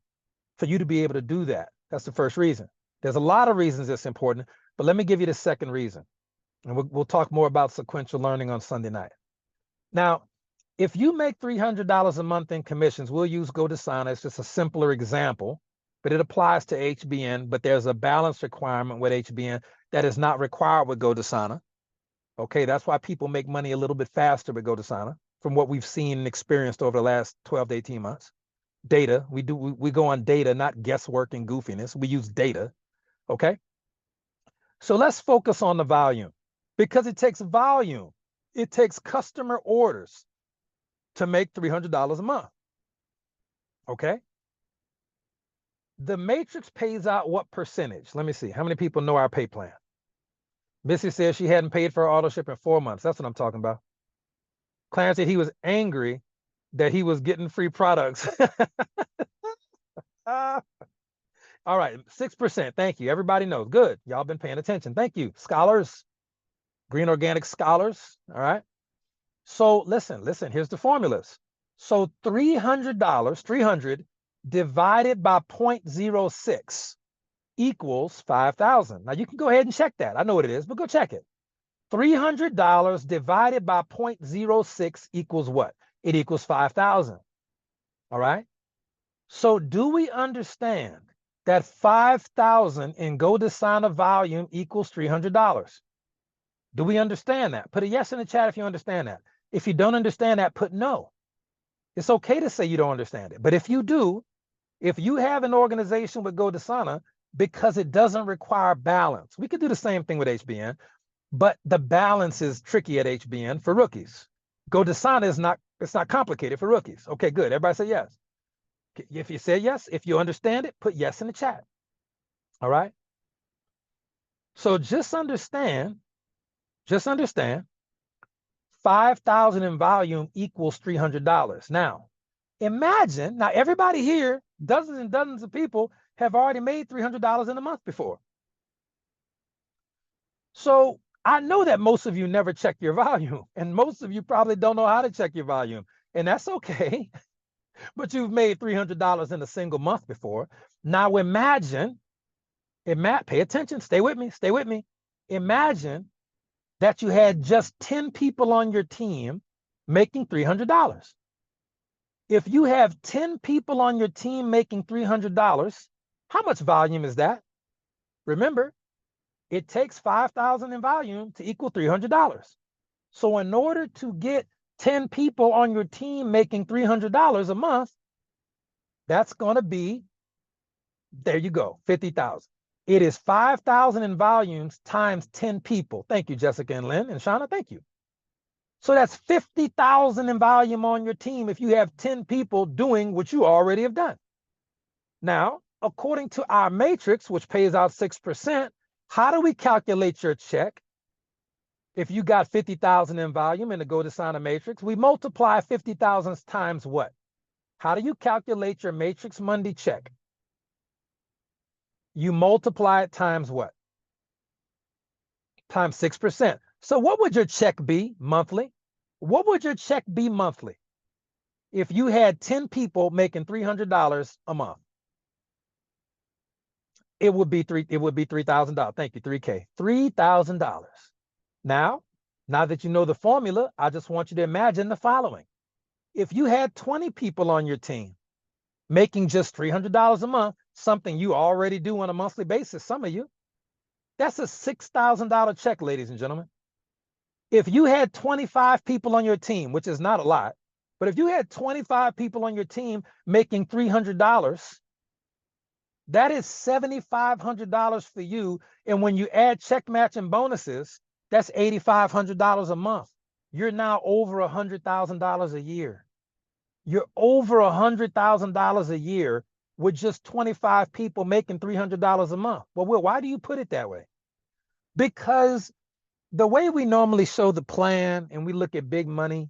for you to be able to do that. That's the first reason. There's a lot of reasons it's important, but let me give you the second reason. And we'll talk more about sequential learning on Sunday night. Now, if you make $300 a month in commissions, we'll use GoDesign as just a simpler example, but it applies to HBN, but there's a balance requirement with HBN that is not required with GoDesign. Okay, that's why people make money a little bit faster with GoDesign from what we've seen and experienced over the last 12 to 18 months. Data, we go on data, not guesswork and goofiness. We use data, okay? So let's focus on the volume because it takes volume. It takes customer orders to make $300 a month, okay? The matrix pays out what percentage? Let me see. How many people know our pay plan? Missy says she hadn't paid for her auto ship in 4 months. That's what I'm talking about. Clarence said he was angry that he was getting free products. All right, 6%. Thank you. Everybody knows. Good. Y'all been paying attention. Thank you. Scholars, Green Organic scholars. All right. So listen, here's the formulas. So $300 divided by 0.06 equals 5,000. Now you can go ahead and check that. I know what it is, but go check it. $300 divided by 0.06 equals what? It equals 5,000. All right. So do we understand that 5,000 in Go-Desana volume equals $300? Do we understand that? Put a yes in the chat if you understand that. If you don't understand that, put no. It's okay to say you don't understand it. But if you do, if you have an organization with Go-Desana, because it doesn't require balance, we could do the same thing with HBN, but the balance is tricky at HBN for rookies. Go-Desana is not, it's not complicated for rookies. Okay, good. Everybody say yes. If you say yes, if you understand it, put yes in the chat. All right. So just understand 5,000 in volume equals $300. Now, imagine, now everybody here, dozens and dozens of people have already made $300 in a month before. So I know that most of you never check your volume, and most of you probably don't know how to check your volume, and that's okay. But you've made $300 in a single month before. Now imagine, pay attention, stay with me. Imagine that you had just 10 people on your team making $300. If you have 10 people on your team making $300, how much volume is that? Remember, it takes 5,000 in volume to equal $300. So in order to get 10 people on your team making $300 a month, that's going to be, there you go, 50,000. It is 5,000 in volumes times 10 people. Thank you, Jessica and Lynn and Shauna. Thank you. So that's 50,000 in volume on your team if you have 10 people doing what you already have done. Now, according to our matrix, which pays out 6%, how do we calculate your check? If you got 50,000 in volume in the Go-Desana matrix, we multiply 50,000 times what? How do you calculate your Matrix Monday check? You multiply it times what? Times 6%. So what would your check be monthly? What would your check be monthly if you had 10 people making $300 a month? It would be $3,000. Thank you, 3K. $3,000. Now that you know the formula, I just want you to imagine the following. If you had 20 people on your team making just $300 a month, something you already do on a monthly basis, some of you, that's a $6,000 check, ladies and gentlemen. If you had 25 people on your team, which is not a lot, but if you had 25 people on your team making $300, that is $7,500 for you. And when you add check match and bonuses, that's $8,500 a month. You're now over $100,000 a year. You're over $100,000 a year with just 25 people making $300 a month. Well, Will, why do you put it that way? Because the way we normally show the plan and we look at big money,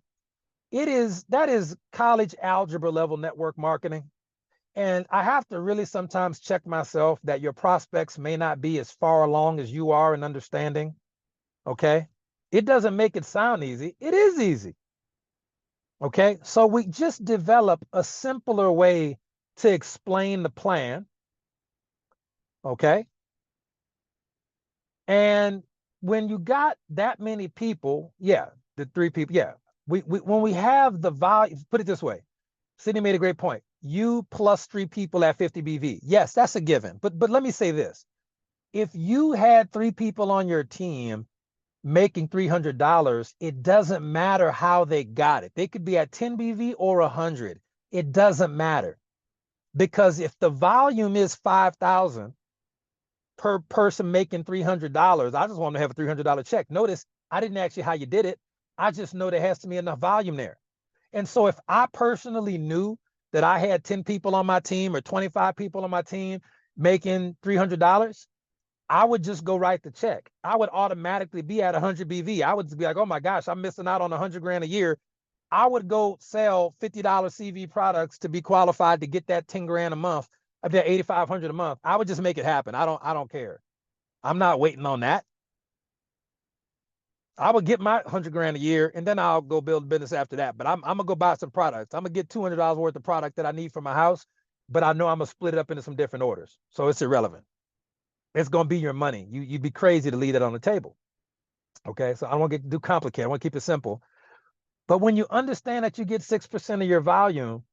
that is college algebra level network marketing. And I have to really sometimes check myself that your prospects may not be as far along as you are in understanding. Okay. It doesn't make it sound easy. It is easy. Okay. So we just develop a simpler way to explain the plan. Okay. And when you got that many people, yeah, the 3 people, yeah. When we have the volume, put it this way, Sydney made a great point. You plus 3 people at 50 BV. Yes, that's a given. But let me say this. If you had 3 people on your team making $300, it doesn't matter how they got it. They could be at 10 BV or 100. It doesn't matter. Because if the volume is 5,000 per person making $300, I just want to have a $300 check. Notice I didn't ask you how you did it. I just know there has to be enough volume there. And so if I personally knew that I had 10 people on my team or 25 people on my team making $300, I would just go write the check. I would automatically be at 100 BV. I would be like, oh my gosh, I'm missing out on 100 grand a year. I would go sell $50 CV products to be qualified to get that 10 grand a month, up to 8,500 a month. I would just make it happen. I don't care. I'm not waiting on that. I would get my 100 grand a year and then I'll go build a business after that. But I'm gonna go buy some products. I'm gonna get $200 worth of product that I need for my house, but I know I'm gonna split it up into some different orders. So it's irrelevant. It's gonna be your money. You'd be crazy to leave that on the table. Okay, so I don't want to get too complicated. I want to keep it simple. But when you understand that you get 6% of your volume,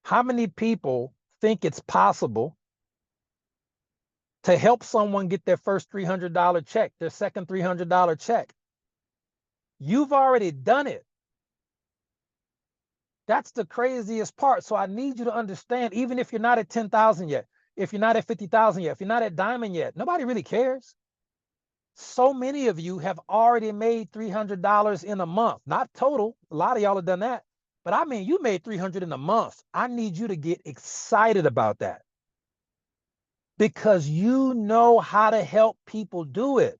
how many people think it's possible to help someone get their first $300 check, their second $300 check? You've already done it. That's the craziest part. So I need you to understand, even if you're not at 10,000 yet, if you're not at 50,000 yet, if you're not at diamond yet, nobody really cares. So many of you have already made $300 in a month, not total. A lot of y'all have done that, but I mean, you made 300 in a month. I need you to get excited about that because you know how to help people do it.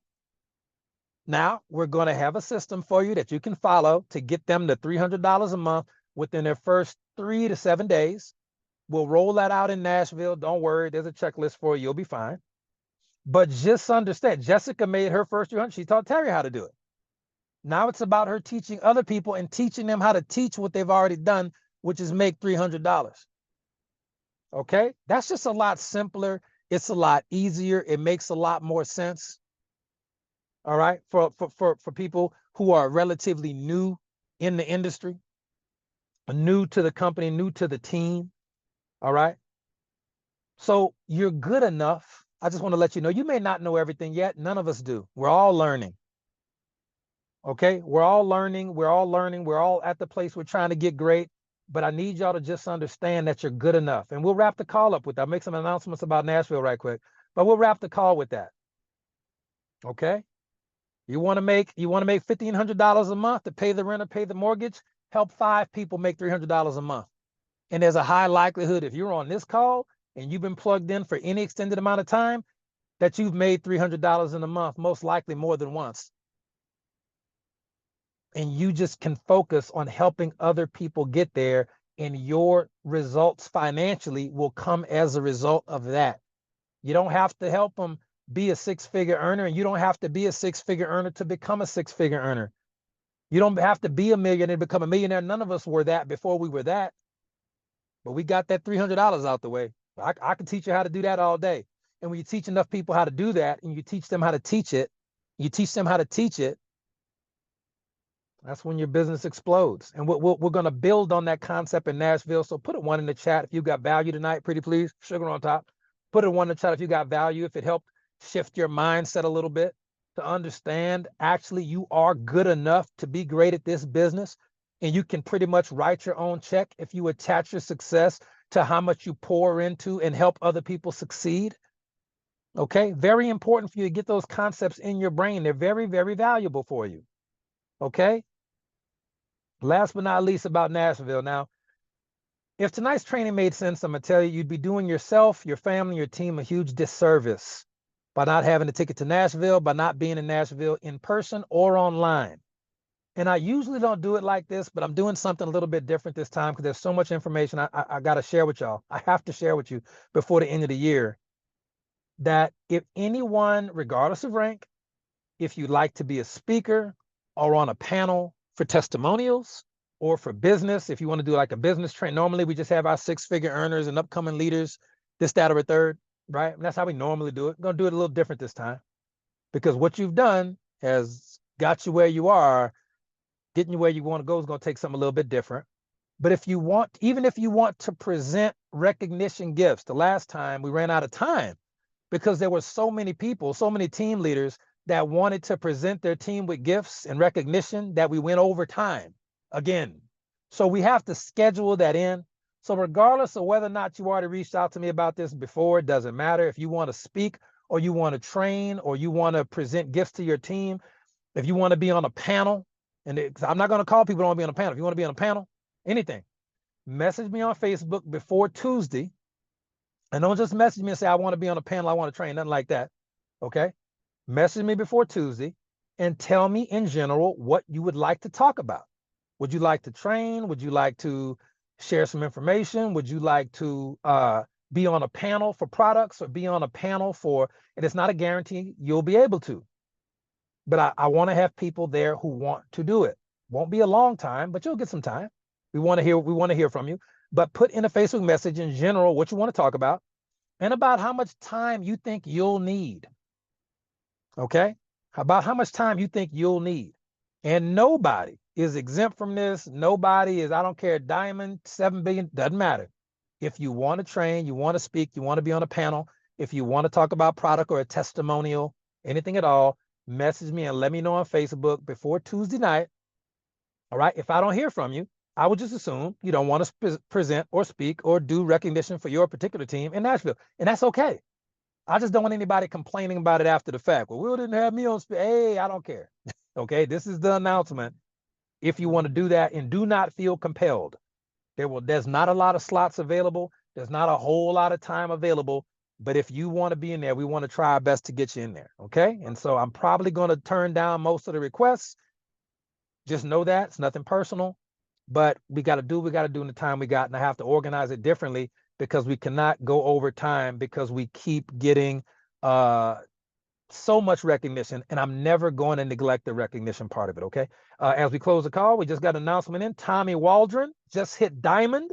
Now, we're going to have a system for you that you can follow to get them to $300 a month within their first 3 to 7 days. We'll roll that out in Nashville. Don't worry, there's a checklist for you. You'll be fine. But just understand, Jessica made her first 300. She taught Terry how to do it. Now it's about her teaching other people and teaching them how to teach what they've already done, which is make $300. Okay? That's just a lot simpler. It's a lot easier. It makes a lot more sense. All right? For people who are relatively new in the industry, new to the company, new to the team. All right? So you're good enough. I just want to let you know, you may not know everything yet. None of us do. We're all learning. Okay, we're all learning. We're all learning. We're all at the place we're trying to get great. But I need y'all to just understand that you're good enough. And we'll wrap the call up with that. I'll make some announcements about Nashville right quick. But we'll wrap the call with that. Okay. You want to make $1,500 a month to pay the rent or pay the mortgage? Help 5 people make $300 a month. And there's a high likelihood if you're on this call and you've been plugged in for any extended amount of time that you've made $300 in a month, most likely more than once. And you just can focus on helping other people get there, and your results financially will come as a result of that. You don't have to help them be a 6-figure earner, and you don't have to be a 6-figure earner to become a 6-figure earner. You don't have to be a millionaire to become a millionaire. None of us were that before we were that, but we got that $300 out the way. I can teach you how to do that all day. And when you teach enough people how to do that, and you teach them how to teach it, that's when your business explodes. And we're going to build on that concept in Nashville. So put a 1 in the chat if you got value tonight, pretty please. Sugar on top. Put a 1 in the chat if you got value, if it helped shift your mindset a little bit to understand actually you are good enough to be great at this business. And you can pretty much write your own check if you attach your success to how much you pour into and help other people succeed. Okay, very important for you to get those concepts in your brain. They're very, very valuable for you. Okay. Last but not least about Nashville. Now, if tonight's training made sense, I'm going to tell you, you'd be doing yourself, your family, your team a huge disservice by not having a ticket to Nashville, by not being in Nashville in person or online. And I usually don't do it like this, but I'm doing something a little bit different this time because there's so much information I got to share with y'all. I have to share with you before the end of the year that if anyone, regardless of rank, if you'd like to be a speaker or on a panel for testimonials or for business, if you want to do like a business train, normally we just have our 6-figure earners and upcoming leaders, this, that, or a third, right? And that's how we normally do it. We're going to do it a little different this time because what you've done has got you where you are. Getting you where you want to go is going to take something a little bit different. But if you want, even if you want to present recognition gifts, the last time we ran out of time because there were so many people, so many team leaders that wanted to present their team with gifts and recognition that we went over time again. So we have to schedule that in. So regardless of whether or not you already reached out to me about this before, it doesn't matter. If you want to speak or you want to train or you want to present gifts to your team, if you want to be on a panel, and I'm not going to call people who want to be on a panel. If you want to be on a panel, anything, message me on Facebook before Tuesday. And don't just message me and say, I want to be on a panel, I want to train, nothing like that. Okay? Message me before Tuesday and tell me in general what you would like to talk about. Would you like to train? Would you like to share some information? Would you like to be on a panel for products or be on a panel for, and it's not a guarantee you'll be able to, but I want to have people there who want to do it. Won't be a long time, but you'll get some time. We want to hear from you, but put in a Facebook message in general what you want to talk about and about how much time you think you'll need. Okay. about how much time you think you'll need. And nobody is exempt from this. Nobody is, I don't care, diamond, 7 billion, doesn't matter. If you want to train, you want to speak, you want to be on a panel, if you want to talk about product or a testimonial, anything at all, message me and let me know on Facebook before Tuesday night. All right. If I don't hear from you, I would just assume you don't want to present or speak or do recognition for your particular team in Nashville. And that's okay. I just don't want anybody complaining about it after the fact. Well, Will didn't have me on. Hey, I don't care. Okay. This is the announcement. If you want to do that, and do not feel compelled. There's not a lot of slots available. There's not a whole lot of time available. But if you want to be in there, we want to try our best to get you in there. Okay. And so I'm probably going to turn down most of the requests. Just know that it's nothing personal, but we got to do what we got to do in the time we got. And I have to organize it differently because we cannot go over time because we keep getting so much recognition, and I'm never going to neglect the recognition part of it. Okay. As we close the call, we just got an announcement in. Tommy Waldron just hit diamond.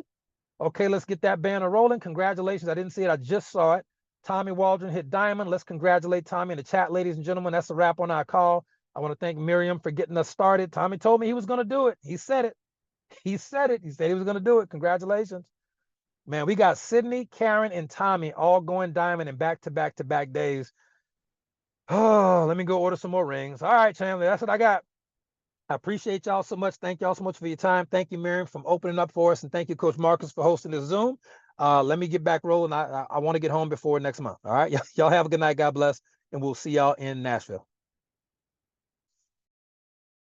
Okay, let's get that banner rolling. Congratulations. I didn't see it. I just saw it. Tommy Waldron hit diamond. Let's congratulate Tommy in the chat, ladies and gentlemen. That's a wrap on our call. I want to thank Miriam for getting us started. Tommy told me he was going to do it. He said it. He said it. He said he was going to do it. Congratulations. Man, we got Sydney, Karen, and Tommy all going diamond in back-to-back-to-back days. Oh, let me go order some more rings. All right, family, that's what I got. I appreciate y'all so much. Thank y'all so much for your time. Thank you, Miriam, for opening up for us. And thank you, Coach Marcus, for hosting this Zoom. Let me get back rolling. I want to get home before next month. All right. Y'all have a good night. God bless. And we'll see y'all in Nashville.